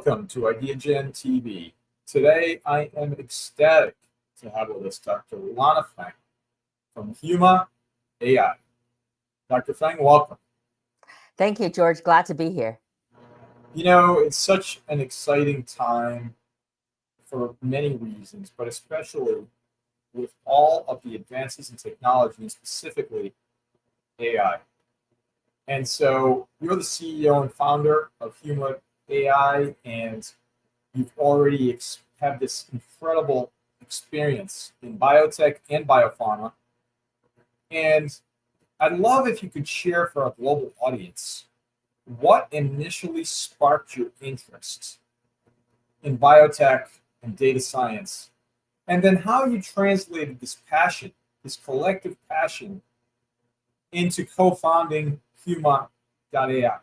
Welcome to Ideagen TV. Today, I am ecstatic to have with us Dr. Lana Fend from Huma.AI. Dr. Feng, welcome. Thank you, George. Glad to be here. You know, it's such an exciting time for many reasons, but especially with all of the advances in technology, and specifically AI. And so you're the CEO and founder of Huma.AI, and you've already have this incredible experience in biotech and biopharma. And I'd love if you could share for our global audience what initially sparked your interest in biotech and data science, and then how you translated this passion, this collective passion, into co-founding Huma.AI.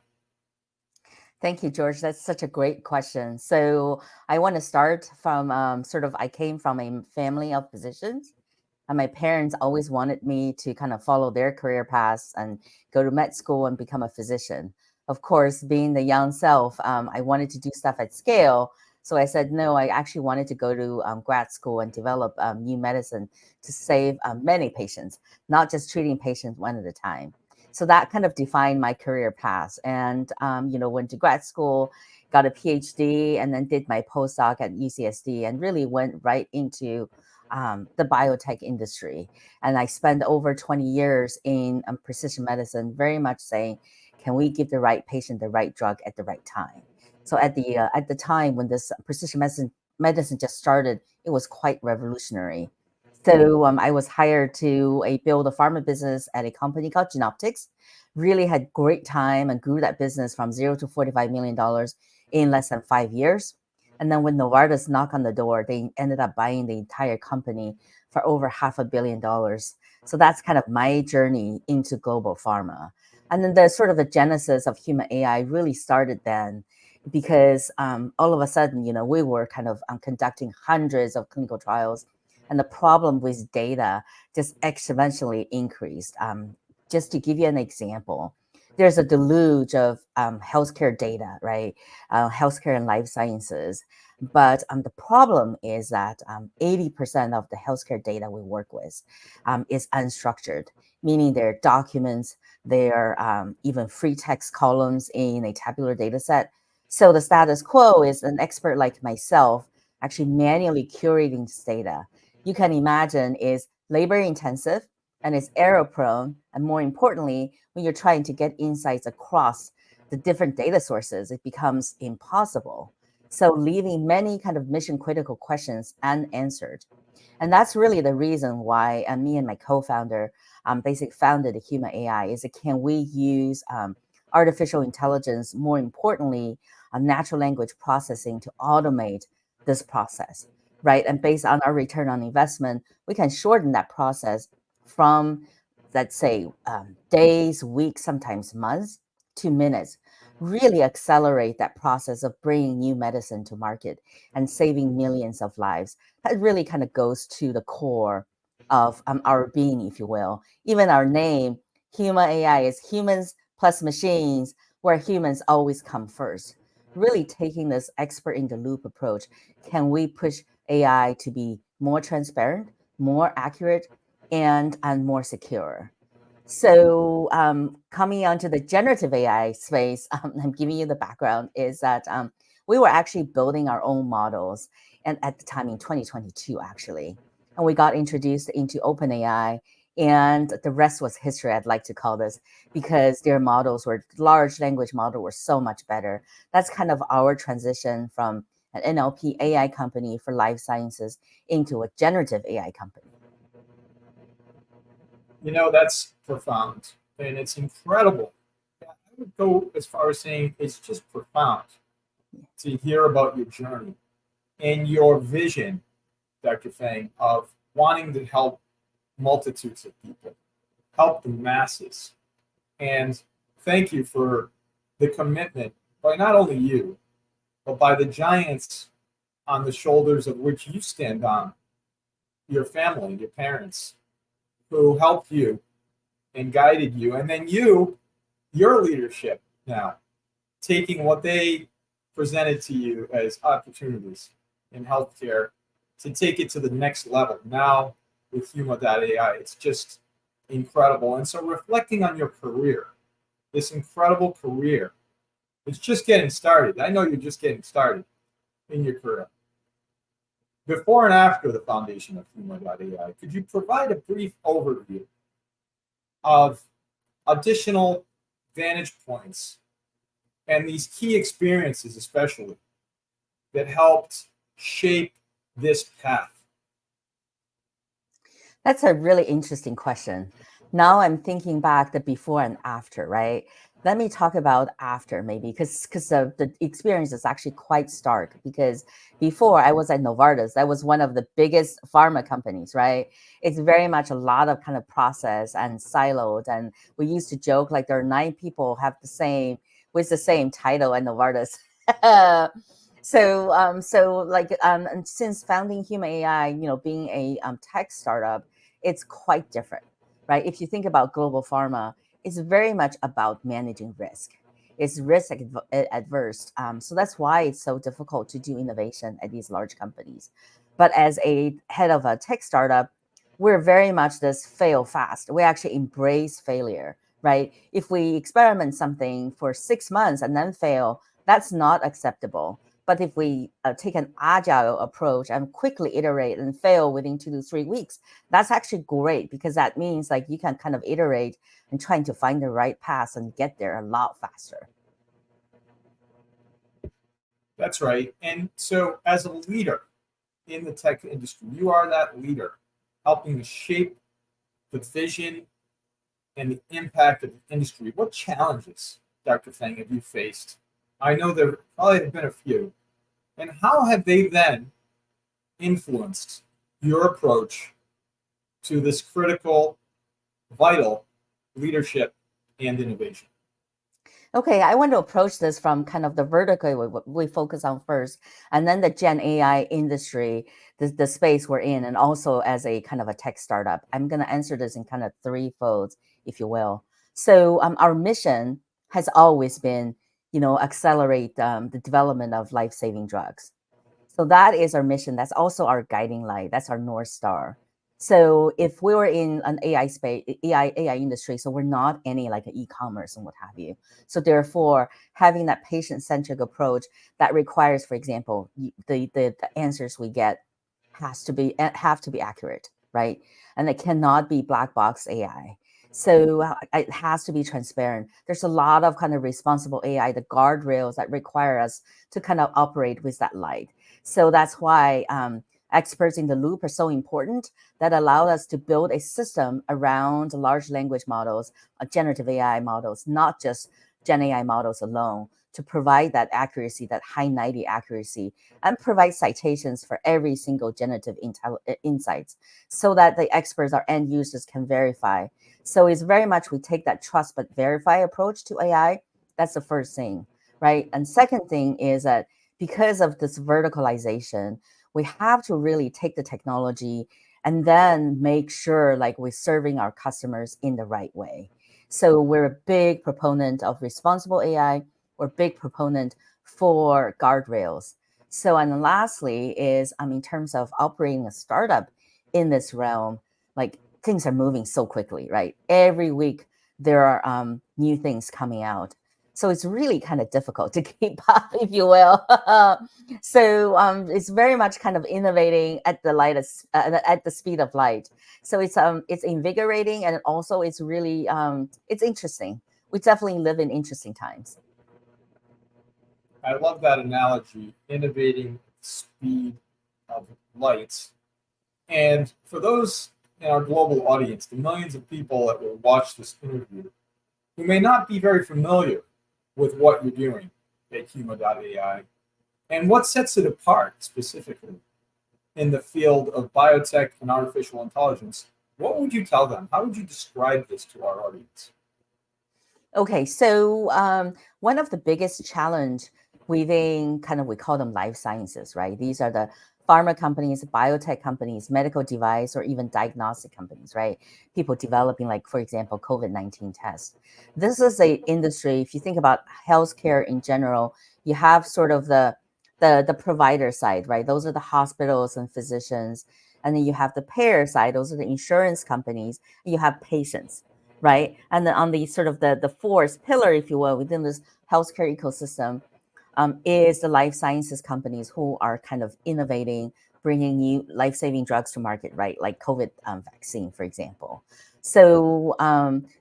Thank you, George. That's such a great question. So I want to start from I came from a family of physicians, and my parents always wanted me to kind of follow their career paths and go to med school and become a physician. Of course, being the young self, I wanted to do stuff at scale. So I said, no, I actually wanted to go to grad school and develop new medicine to save many patients, not just treating patients one at a time. So that kind of defined my career path. And, went to grad school, got a PhD, and then did my postdoc at UCSD and really went right into the biotech industry. And I spent over 20 years in precision medicine, very much saying, can we give the right patient the right drug at the right time? So at the time when this precision medicine just started, it was quite revolutionary. So I was hired to build a pharma business at a company called Genoptics. Really had great time and grew that business from $0 to $45 million in less than 5 years. And then when Novartis knocked on the door, they ended up buying the entire company for over $500 million. So that's kind of my journey into global pharma. And then the sort of the genesis of Huma.AI really started then, because all of a sudden, we were kind of conducting hundreds of clinical trials, and the problem with data just exponentially increased. Just to give you an example, there's a deluge of healthcare data, right? Healthcare and life sciences. But the problem is that 80% of the healthcare data we work with is unstructured, meaning they're documents, they're even free text columns in a tabular data set. So the status quo is an expert like myself actually manually curating this data. You can imagine is labor intensive and it's error prone. And more importantly, when you're trying to get insights across the different data sources, it becomes impossible. So leaving many kind of mission critical questions unanswered. And that's really the reason why me and my co-founder basically founded Huma.AI is that can we use artificial intelligence, more importantly, natural language processing to automate this process, right? And based on our return on investment, we can shorten that process from, let's say, days, weeks, sometimes months to minutes, really accelerate that process of bringing new medicine to market and saving millions of lives. That really kind of goes to the core of our being, if you will. Even our name, Huma.AI, is humans plus machines, where humans always come first. Really taking this expert in the loop approach, can we push AI to be more transparent, more accurate, and more secure? So coming onto the generative AI space, I'm giving you the background, is that we were actually building our own models, and at the time in 2022, actually. And we got introduced into OpenAI, and the rest was history, I'd like to call this, because their models were, large language model were so much better. That's kind of our transition from an NLP AI company for life sciences into a generative AI company. You know, that's profound, and it's incredible. I would go as far as saying it's just profound to hear about your journey and your vision, Dr. Feng, of wanting to help multitudes of people, help the masses. And thank you for the commitment by not only you, but by the giants on the shoulders of which you stand on, your family, your parents, who helped you and guided you. And then your leadership now, taking what they presented to you as opportunities in healthcare to take it to the next level. Now with Huma.AI, it's just incredible. And so reflecting on your career, this incredible career, it's just getting started. I know you're just getting started in your career. Before and after the foundation of Huma.AI, could you provide a brief overview of additional vantage points and these key experiences, especially, that helped shape this path? That's a really interesting question. Now I'm thinking back the before and after, right? Let me talk about after maybe, because the experience is actually quite stark. Because before I was at Novartis, that was one of the biggest pharma companies, right? It's very much a lot of kind of process and siloed. And we used to joke like there are 9 people have the same with the same title at Novartis. And since founding Huma.AI, being a tech startup, it's quite different, right? If you think about global pharma, it's very much about managing risk. It's risk adverse. So that's why it's so difficult to do innovation at these large companies. But as a head of a tech startup, we're very much this fail fast. We actually embrace failure, right? If we experiment something for 6 months and then fail, that's not acceptable. But if we take an agile approach and quickly iterate and fail within 2 to 3 weeks, that's actually great, because that means like you can kind of iterate and trying to find the right path and get there a lot faster. That's right. And so, as a leader in the tech industry, you are that leader helping to shape the vision and the impact of the industry. What challenges, Dr. Feng, have you faced? I know there probably have been a few. And how have they then influenced your approach to this critical, vital leadership and innovation? Okay, I want to approach this from kind of the vertical we focus on first, and then the Gen AI industry, the space we're in, and also as a kind of a tech startup. I'm going to answer this in kind of 3 folds, if you will. So our mission has always been, accelerate the development of life-saving drugs. So that is our mission. That's also our guiding light. That's our North Star. So if we were in an AI space, AI industry, so we're not any like e-commerce and what have you. So therefore, having that patient-centric approach that requires, for example, the answers we get have to be accurate, right? And it cannot be black box AI. So it has to be transparent. There's a lot of kind of responsible AI, the guardrails that require us to kind of operate with that light. So that's why experts in the loop are so important, that allow us to build a system around large language models, generative AI models, not just Gen AI models alone, to provide that accuracy, that high 90 accuracy, and provide citations for every single generative insights, so that the experts, our end users, can verify. So it's very much we take that trust but verify approach to AI. That's the first thing, right? And second thing is that because of this verticalization, we have to really take the technology and then make sure like we're serving our customers in the right way. So we're a big proponent of responsible AI. We're a big proponent for guardrails. So, and lastly is in terms of operating a startup in this realm, like things are moving so quickly, right? Every week there are new things coming out. So it's really kind of difficult to keep up, if you will. So it's very much kind of innovating at at the speed of light. So it's invigorating, and also it's really it's interesting. We definitely live in interesting times. I love that analogy, innovating at the speed of light. And for those in our global audience, the millions of people that will watch this interview, who may not be very familiar with what you're doing at Huma.AI and what sets it apart specifically in the field of biotech and artificial intelligence, what would you tell them? How would you describe this to our audience? Okay, so one of the biggest challenge within kind of, we call them life sciences, right? These are the pharma companies, biotech companies, medical device, or even diagnostic companies, right? People developing, like, for example, COVID-19 tests. This is a industry, if you think about healthcare in general, you have sort of the provider side, right? Those are the hospitals and physicians. And then you have the payer side, those are the insurance companies. And you have patients, right? And then on the sort of the fourth pillar, if you will, within this healthcare ecosystem, is the life sciences companies who are kind of innovating, bringing new life-saving drugs to market, right? Like COVID vaccine, for example. So,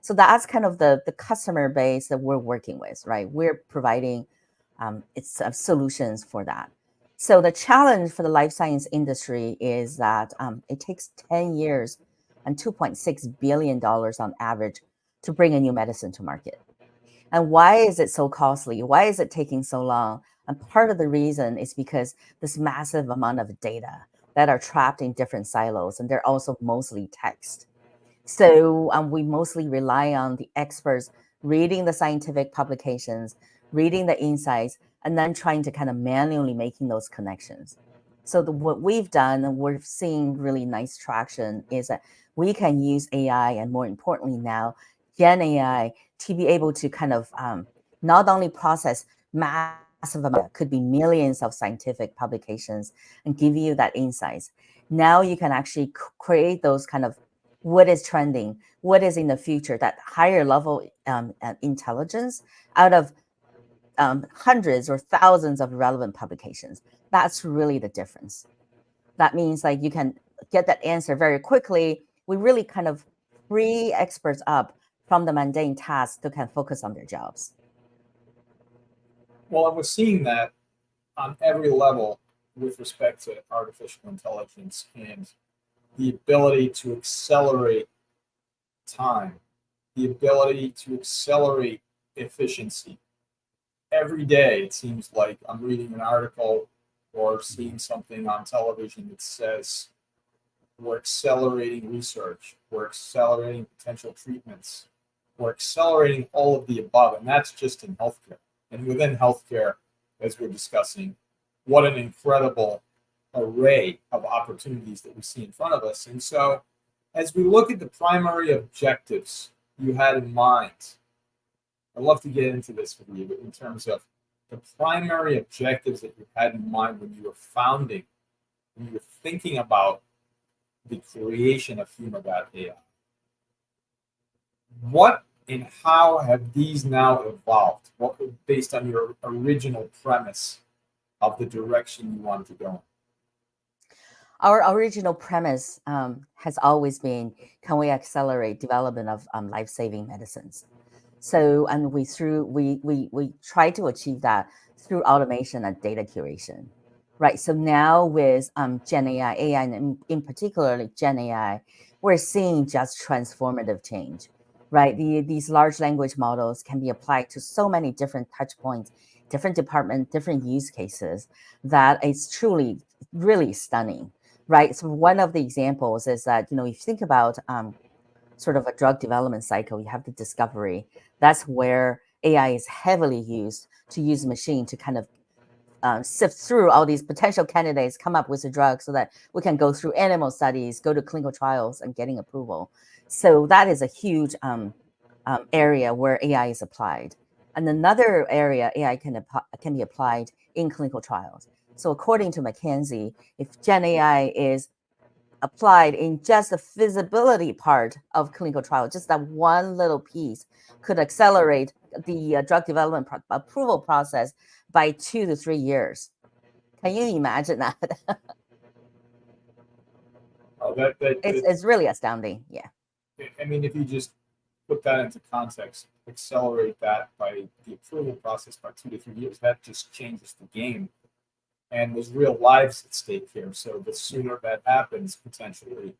so that's kind of the customer base that we're working with, right? We're providing it's solutions for that. So the challenge for the life science industry is that it takes 10 years and $2.6 billion on average to bring a new medicine to market. And why is it so costly? Why is it taking so long? And part of the reason is because this massive amount of data that are trapped in different silos, and they're also mostly text. So we mostly rely on the experts reading the scientific publications, reading the insights, and then trying to kind of manually making those connections. So what we've done, and we're seeing really nice traction, is that we can use AI, and more importantly now, Gen AI, to be able to kind of not only process massive amount, could be millions of scientific publications, and give you that insights. Now you can actually create those kind of what is trending, what is in the future, that higher level intelligence out of hundreds or thousands of relevant publications. That's really the difference. That means like you can get that answer very quickly. We really kind of free experts up from the mundane tasks to kind of focus on their jobs. Well, I was seeing that on every level with respect to artificial intelligence and the ability to accelerate time, the ability to accelerate efficiency. Every day, it seems like I'm reading an article or seeing something on television that says we're accelerating research, we're accelerating potential treatments, we're accelerating all of the above, and that's just in healthcare. And within healthcare, as we're discussing, what an incredible array of opportunities that we see in front of us. And so, as we look at the primary objectives you had in mind, I'd love to get into this with you in terms of the primary objectives that you had in mind when you were founding, when you were thinking about the creation of Huma.AI. What and how have these now evolved? What, based on your original premise of the direction you wanted to go in? Our original premise has always been, can we accelerate development of life-saving medicines? So, and we try to achieve that through automation and data curation, right? So now with Gen AI, and in particular Gen AI, we're seeing just transformative change, right? These large language models can be applied to so many different touch points, different departments, different use cases, that it's truly really stunning, right? So one of the examples is that, if you think about sort of a drug development cycle, you have the discovery. That's where AI is heavily used, to use machine to kind of sift through all these potential candidates, come up with a drug so that we can go through animal studies, go to clinical trials, and getting approval. So that is a huge area where AI is applied. And another area AI can be applied in clinical trials. So according to McKinsey, if Gen AI is applied in just the feasibility part of clinical trial, just that one little piece could accelerate the drug development approval process by 2 to 3 years. Can you imagine that? Oh, It's really astounding. Yeah. I mean, if you just put that into context, accelerate that by the approval process by 2 to 3 years, that just changes the game. And there's real lives at stake here. So the sooner that happens, potentially,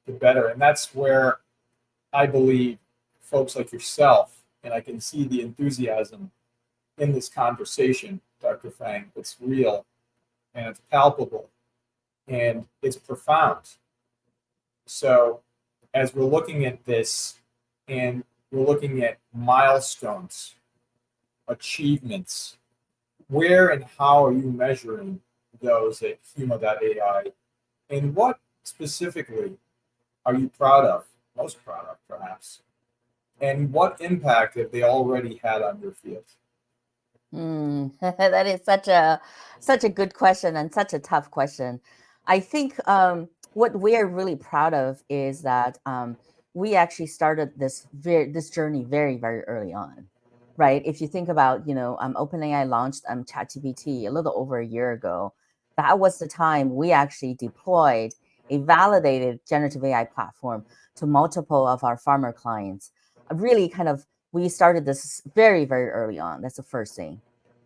the better. And that's where I believe folks like yourself, and I can see the enthusiasm in this conversation, Dr. Feng. It's real and it's palpable and it's profound. So as we're looking at this and we're looking at milestones, achievements, where and how are you measuring those at Huma.AI, and what specifically are you proud of, most proud of perhaps, and what impact have they already had on your field? That is such a good question and such a tough question. I think what we are really proud of is that we actually started this journey very early on, right? If you think about, OpenAI launched ChatGPT a little over a year ago. That was the time we actually deployed a validated generative AI platform to multiple of our farmer clients. Really, kind of, we started this very early on. That's the first thing.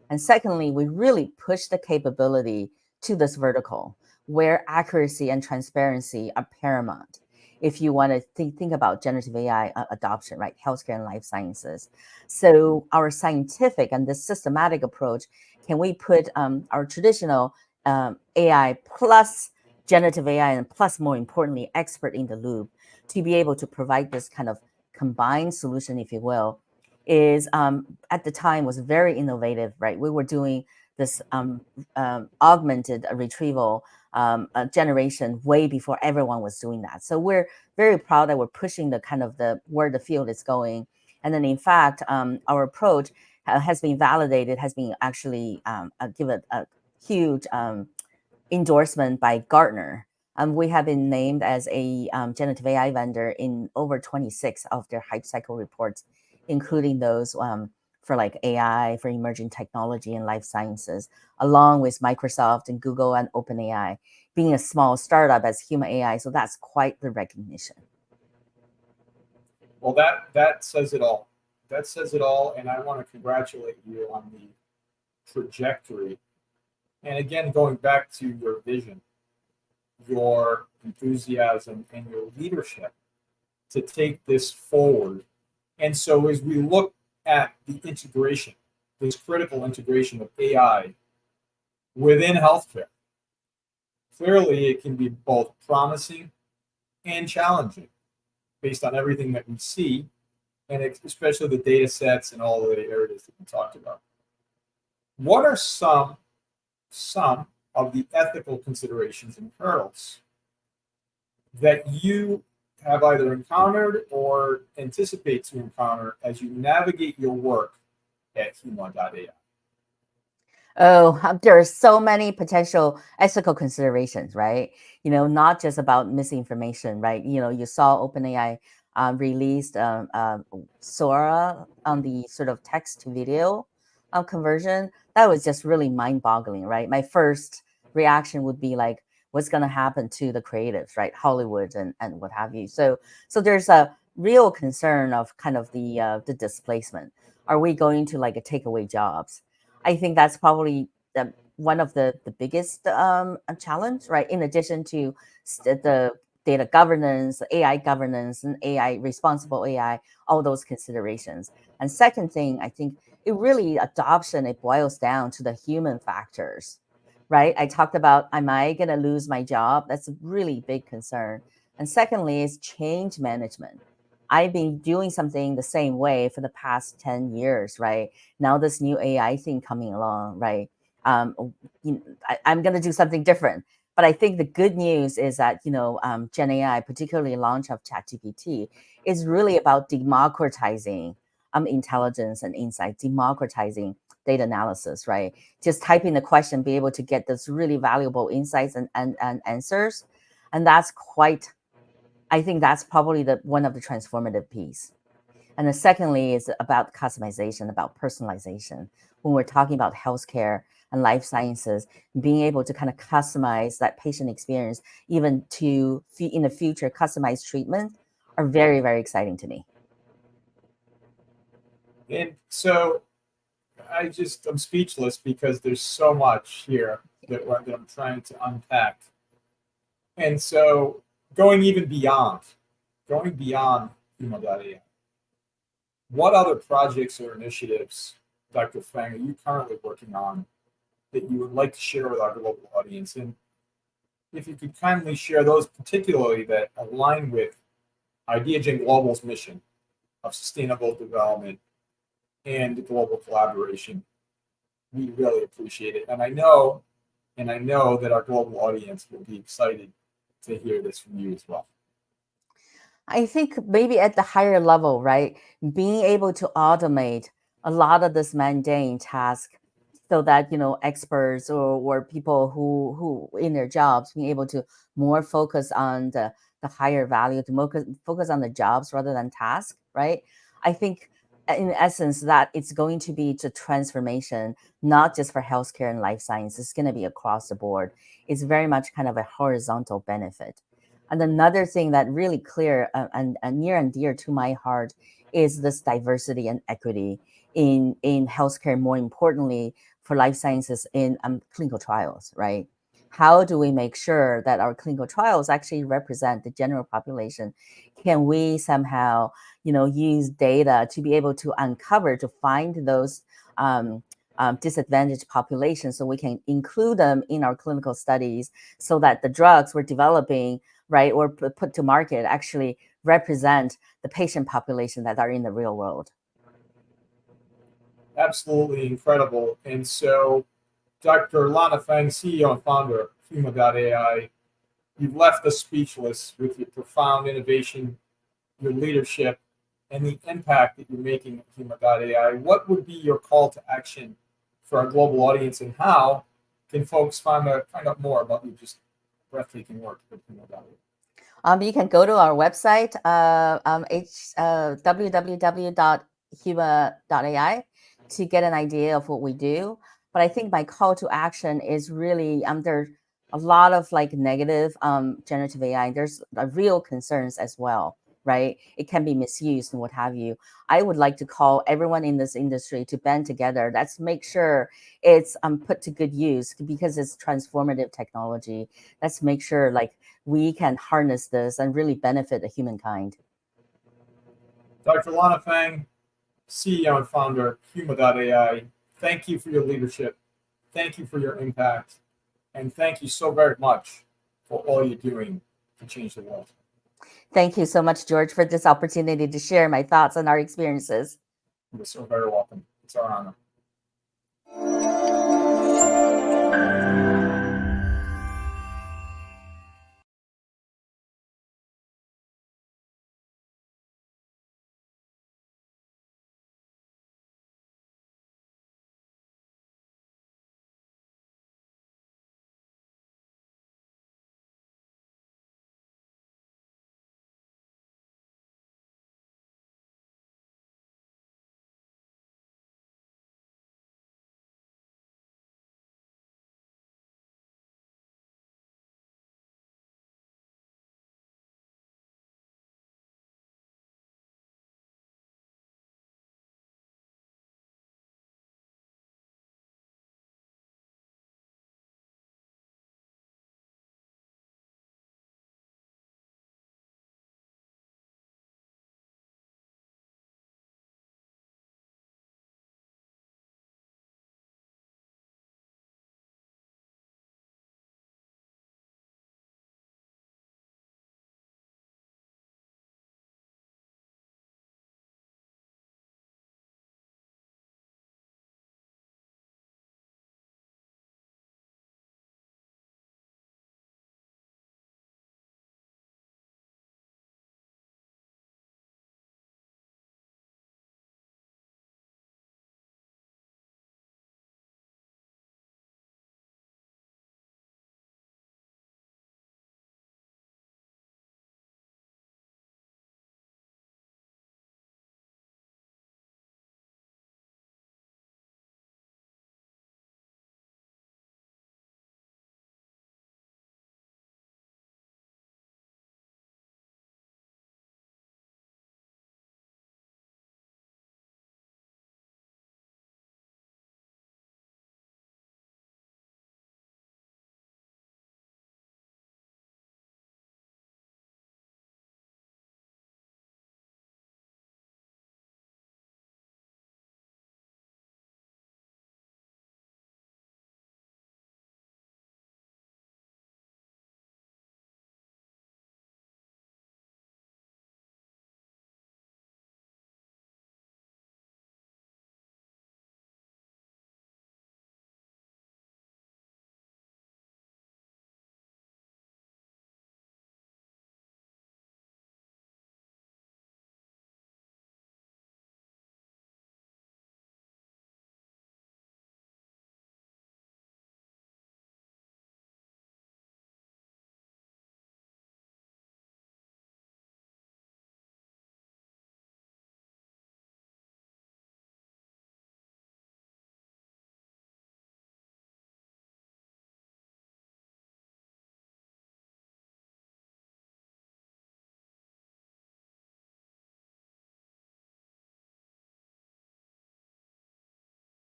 And secondly, we really push the capability to this vertical where accuracy and transparency are paramount. If you want to think about generative AI adoption, right? Healthcare and life sciences. So our scientific and this systematic approach, can we put our traditional AI plus generative AI and plus, more importantly, expert in the loop to be able to provide this kind of combined solution, if you will, is at the time was very innovative, right? We were doing this augmented retrieval generation way before everyone was doing that. So we're very proud that we're pushing the kind of the where the field is going. And then in fact, our approach has been validated, has been actually given a huge endorsement by Gartner. We have been named as a generative AI vendor in over 26 of their hype cycle reports, including those for like AI, for emerging technology and life sciences, along with Microsoft and Google and OpenAI, being a small startup as Huma.AI. So that's quite the recognition. Well, that says it all. That says it all, and I want to congratulate you on the trajectory. And again, going back to your vision, your enthusiasm, and your leadership to take this forward. And so as we look at the integration, this critical integration of AI within healthcare, clearly it can be both promising and challenging based on everything that we see, and especially the data sets and all of the areas that we talked about. What are some of the ethical considerations and hurdles that you have either encountered or anticipate to encounter as you navigate your work at Huma.AI? Oh, there are so many potential ethical considerations, right? Not just about misinformation, right? You saw OpenAI released Sora on the sort of text to video conversion. That was just really mind-boggling, right? My first reaction would be like, what's going to happen to the creatives, right? Hollywood and what have you. So there's a real concern of kind of the displacement. Are we going to like take away jobs? I think that's probably one of the biggest challenge, right? In addition to the data governance, AI governance, and AI responsible AI, all those considerations. And second thing, I think it really adoption, it boils down to the human factors, right? I talked about, am I going to lose my job? That's a really big concern. And secondly is change management. I've been doing something the same way for the past 10 years, right? Now this new AI thing coming along, right? I'm going to do something different. But I think the good news is that, Gen AI, particularly launch of ChatGPT, is really about democratizing intelligence and insight, democratizing data analysis, right? Just typing the question, be able to get those really valuable insights and answers. And I think that's probably one of the transformative piece. And then secondly is about customization, about personalization. When we're talking about healthcare and life sciences, being able to kind of customize that patient experience, even to in the future, customized treatment are very exciting to me. And so I'm speechless because there's so much here that I'm trying to unpack. And so going beyond Huma.AI, what other projects or initiatives, Dr. Feng, are you currently working on that you would like to share with our global audience? And if you could kindly share those particularly that align with Ideagen Global's mission of sustainable development and global collaboration, we really appreciate it. And I know And I know that our global audience will be excited to hear this from you as well. I think maybe at the higher level, right? Being able to automate a lot of this mundane task so that, experts or people who in their jobs being able to more focus on the higher value, to focus on the jobs rather than tasks, right? I think in essence that it's going to be the transformation, not just for healthcare and life science. It's going to be across the board. It's very much kind of a horizontal benefit. And another thing that really clear and near and dear to my heart is this diversity and equity in healthcare, more importantly for life sciences in clinical trials, right? How do we make sure that our clinical trials actually represent the general population? Can we somehow, use data to be able to uncover, to find those disadvantaged populations so we can include them in our clinical studies so that the drugs we're developing, right, or put to market actually represent the patient population that are in the real world. Absolutely incredible. And so, Dr. Lana Feng, CEO and founder of Huma.AI, you've left us speechless with your profound innovation, your leadership, and the impact that you're making at Huma.AI. What would be your call to action for our global audience, and how can folks find out more about your just breathtaking work at Huma.ai? You can go to our website, www.huma.ai, to get an idea of what we do. But I think my call to action is really there's a lot of like negative generative AI. There's real concerns as well, right? It can be misused and what have you. I would like to call everyone in this industry to band together. Let's make sure it's put to good use because it's transformative technology. Let's make sure like we can harness this and really benefit the humankind. Dr. Lana Feng, CEO and founder of Huma.ai, thank you for your leadership. Thank you for your impact. And thank you so very much for all you're doing to change the world. Thank you so much, George, for this opportunity to share my thoughts and our experiences. You're so very welcome. It's our honor.